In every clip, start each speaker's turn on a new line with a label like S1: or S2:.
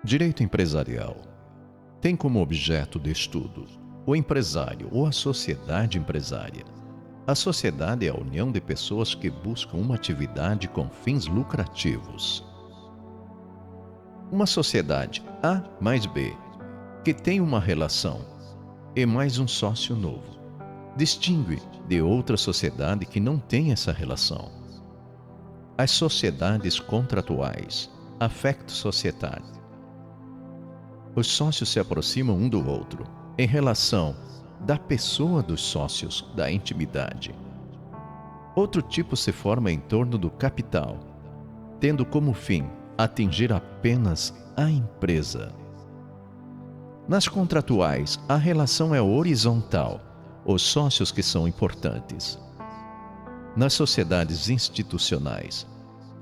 S1: Direito empresarial tem como objeto de estudo o empresário ou a sociedade empresária. A sociedade é a união de pessoas que buscam uma atividade com fins lucrativos. Uma sociedade A mais B, que tem uma relação e mais um sócio novo, distingue de outra sociedade que não tem essa relação. As sociedades contratuais, affecto societatis. Os sócios se aproximam um do outro em relação da pessoa dos sócios, da intimidade. Outro tipo se forma em torno do capital, tendo como fim atingir apenas a empresa. Nas contratuais, a relação é horizontal, os sócios que são importantes. Nas sociedades institucionais,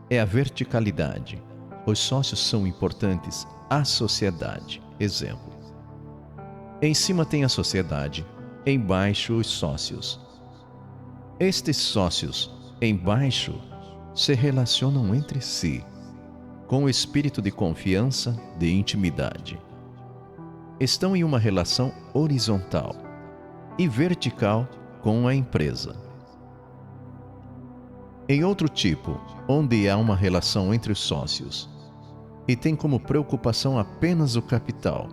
S1: é a verticalidade, os sócios são importantes à sociedade. Exemplo: em cima tem a sociedade, embaixo os sócios. Estes sócios, embaixo, se relacionam entre si, com o espírito de confiança, de intimidade. Estão em uma relação horizontal e vertical com a empresa. Em outro tipo, onde há uma relação entre os sócios e tem como preocupação apenas o capital,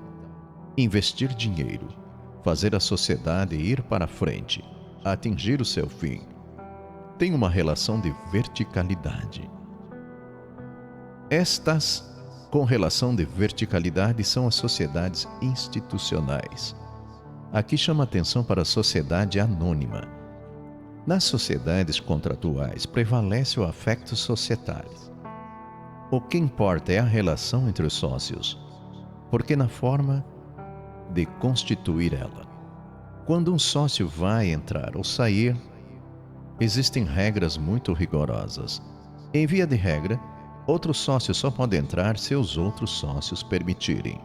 S1: investir dinheiro, fazer a sociedade ir para frente, atingir o seu fim, tem uma relação de verticalidade. Estas, com relação de verticalidade, são as sociedades institucionais. Aqui chama atenção para a sociedade anônima. Nas sociedades contratuais prevalece o affecto societatis. O que importa é a relação entre os sócios, porque na forma de constituir ela. Quando um sócio vai entrar ou sair, existem regras muito rigorosas. Em via de regra, outro sócio só pode entrar se os outros sócios permitirem.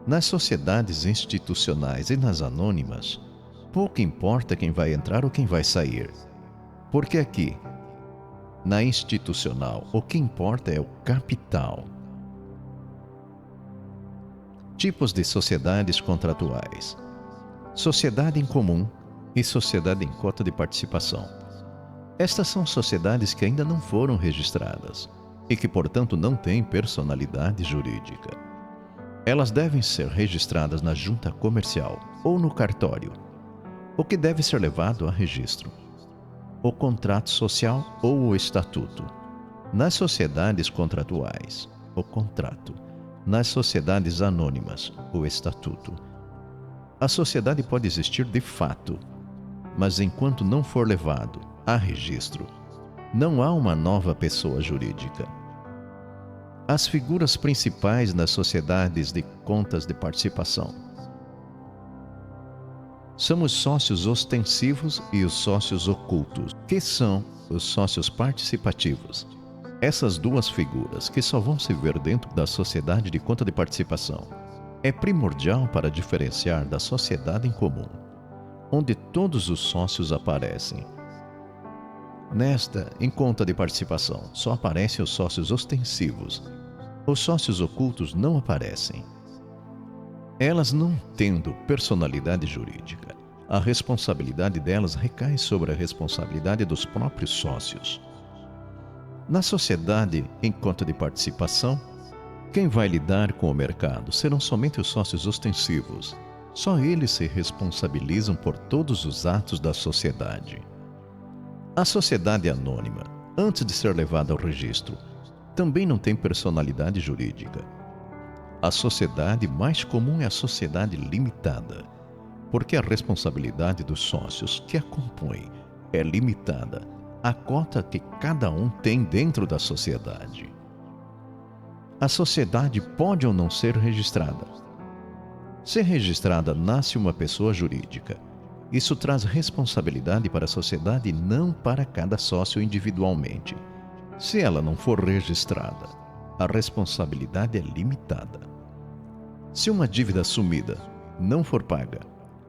S1: Nas sociedades institucionais e nas anônimas, pouco importa quem vai entrar ou quem vai sair, porque aqui, na institucional, o que importa é o capital. Tipos de sociedades contratuais: sociedade em comum e sociedade em cota de participação. Estas são sociedades que ainda não foram registradas e que, portanto, não têm personalidade jurídica. Elas devem ser registradas na junta comercial ou no cartório, o que deve ser levado a registro: o contrato social ou o estatuto. Nas sociedades contratuais, o contrato. Nas sociedades anônimas, o estatuto. A sociedade pode existir de fato, mas enquanto não for levado a registro, não há uma nova pessoa jurídica. As figuras principais nas sociedades de contas de participação são os sócios ostensivos e os sócios ocultos, que são os sócios participativos. Essas duas figuras, que só vão se ver dentro da sociedade de conta de participação, é primordial para diferenciar da sociedade em comum, onde todos os sócios aparecem. Nesta, em conta de participação, só aparecem os sócios ostensivos. Os sócios ocultos não aparecem. Elas não tendo personalidade jurídica, a responsabilidade delas recai sobre a responsabilidade dos próprios sócios. Na sociedade em conta de participação, quem vai lidar com o mercado serão somente os sócios ostensivos. Só eles se responsabilizam por todos os atos da sociedade. A sociedade anônima, antes de ser levada ao registro, também não tem personalidade jurídica. A sociedade mais comum é a sociedade limitada, porque a responsabilidade dos sócios que a compõem é limitada à cota que cada um tem dentro da sociedade. A sociedade pode ou não ser registrada. Se registrada, nasce uma pessoa jurídica. Isso traz responsabilidade para a sociedade e não para cada sócio individualmente. Se ela não for registrada, a responsabilidade é limitada. Se uma dívida assumida não for paga,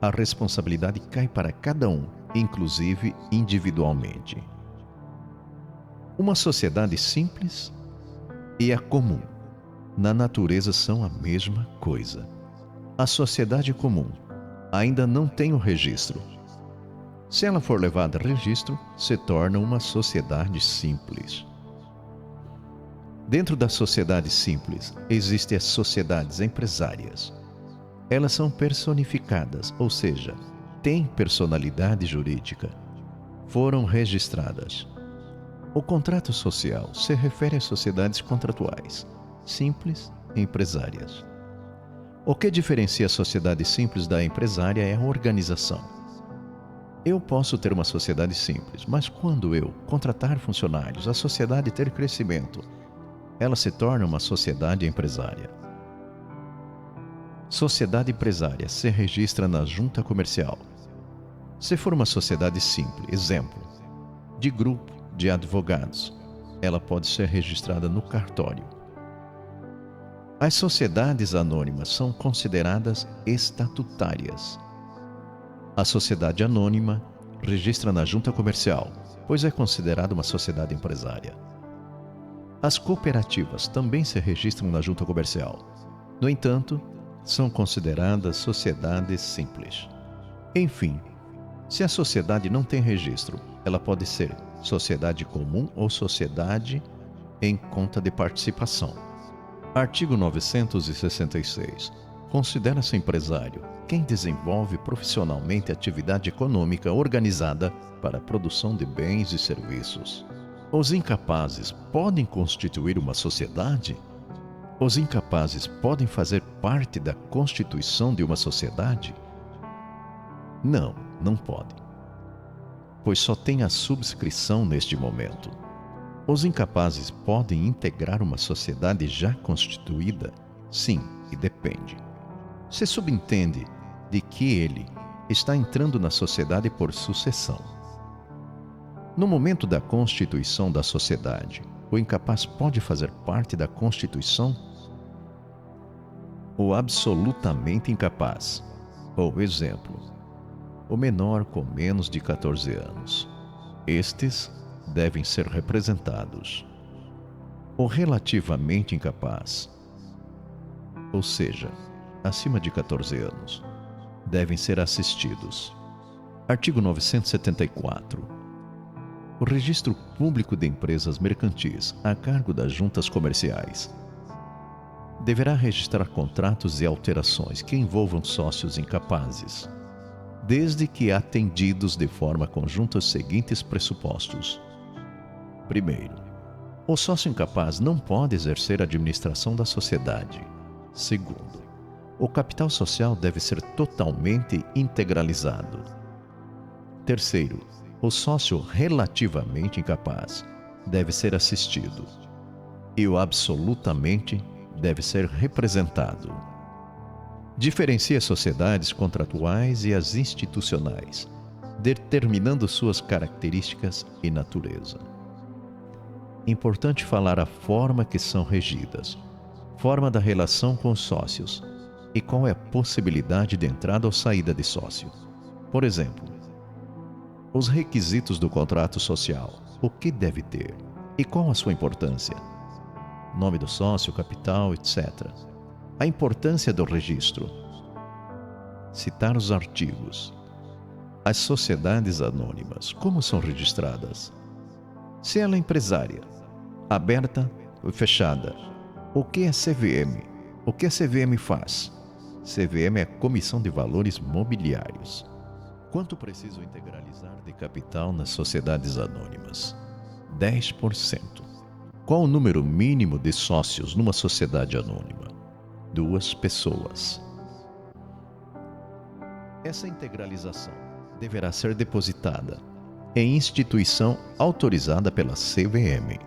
S1: a responsabilidade cai para cada um, inclusive individualmente. Uma sociedade simples e a comum. na natureza são a mesma coisa. A sociedade comum ainda não tem o registro. Se ela for levada a registro, se torna uma sociedade simples. Dentro da sociedade simples, existem as sociedades empresárias. Elas são personificadas, ou seja, têm personalidade jurídica. Foram registradas. O contrato social se refere às sociedades contratuais, simples e empresárias. O que diferencia a sociedade simples da empresária é a organização. Eu posso ter uma sociedade simples, mas quando eu contratar funcionários, a sociedade ter crescimento, ela se torna uma sociedade empresária. Sociedade empresária se registra na junta comercial. Se for uma sociedade simples, exemplo, de grupo de advogados, ela pode ser registrada no cartório. As sociedades anônimas são consideradas estatutárias. A sociedade anônima registra na junta comercial, pois é considerada uma sociedade empresária. As cooperativas também se registram na junta comercial. No entanto, são consideradas sociedades simples. Enfim, se a sociedade não tem registro, ela pode ser sociedade comum ou sociedade em conta de participação. Artigo 966. Considera-se empresário quem desenvolve profissionalmente atividade econômica organizada para a produção de bens e serviços. Os incapazes podem constituir uma sociedade? Os incapazes podem fazer parte da constituição de uma sociedade? Não, não podem, pois só tem a subscrição neste momento. Os incapazes podem integrar uma sociedade já constituída? Sim, e depende. Se subentende de que ele está entrando na sociedade por sucessão. No momento da constituição da sociedade, o incapaz pode fazer parte da constituição? O absolutamente incapaz, ou exemplo, o menor com menos de 14 anos. Estes devem ser representados. O relativamente incapaz, ou seja, acima de 14 anos, devem ser assistidos. Artigo 974. O registro público de empresas mercantis a cargo das juntas comerciais deverá registrar contratos e alterações que envolvam sócios incapazes, desde que atendidos de forma conjunta os seguintes pressupostos. Primeiro, o sócio incapaz não pode exercer a administração da sociedade. Segundo, o capital social deve ser totalmente integralizado. Terceiro, o sócio relativamente incapaz deve ser assistido e o absolutamente deve ser representado. Diferencia as sociedades contratuais e as institucionais, determinando suas características e natureza. Importante falar a forma que são regidas, forma da relação com os sócios e qual é a possibilidade de entrada ou saída de sócio. Por exemplo, os requisitos do contrato social, o que deve ter e qual a sua importância, nome do sócio, capital, etc. A importância do registro. Citar os artigos. As sociedades anônimas, como são registradas? Se ela é empresária, aberta ou fechada, o que é CVM? O que a CVM faz? CVM é a Comissão de Valores Mobiliários. Quanto preciso integralizar de capital nas sociedades anônimas? 10%. Qual o número mínimo de sócios numa sociedade anônima? 2 pessoas. Essa integralização deverá ser depositada em instituição autorizada pela CVM.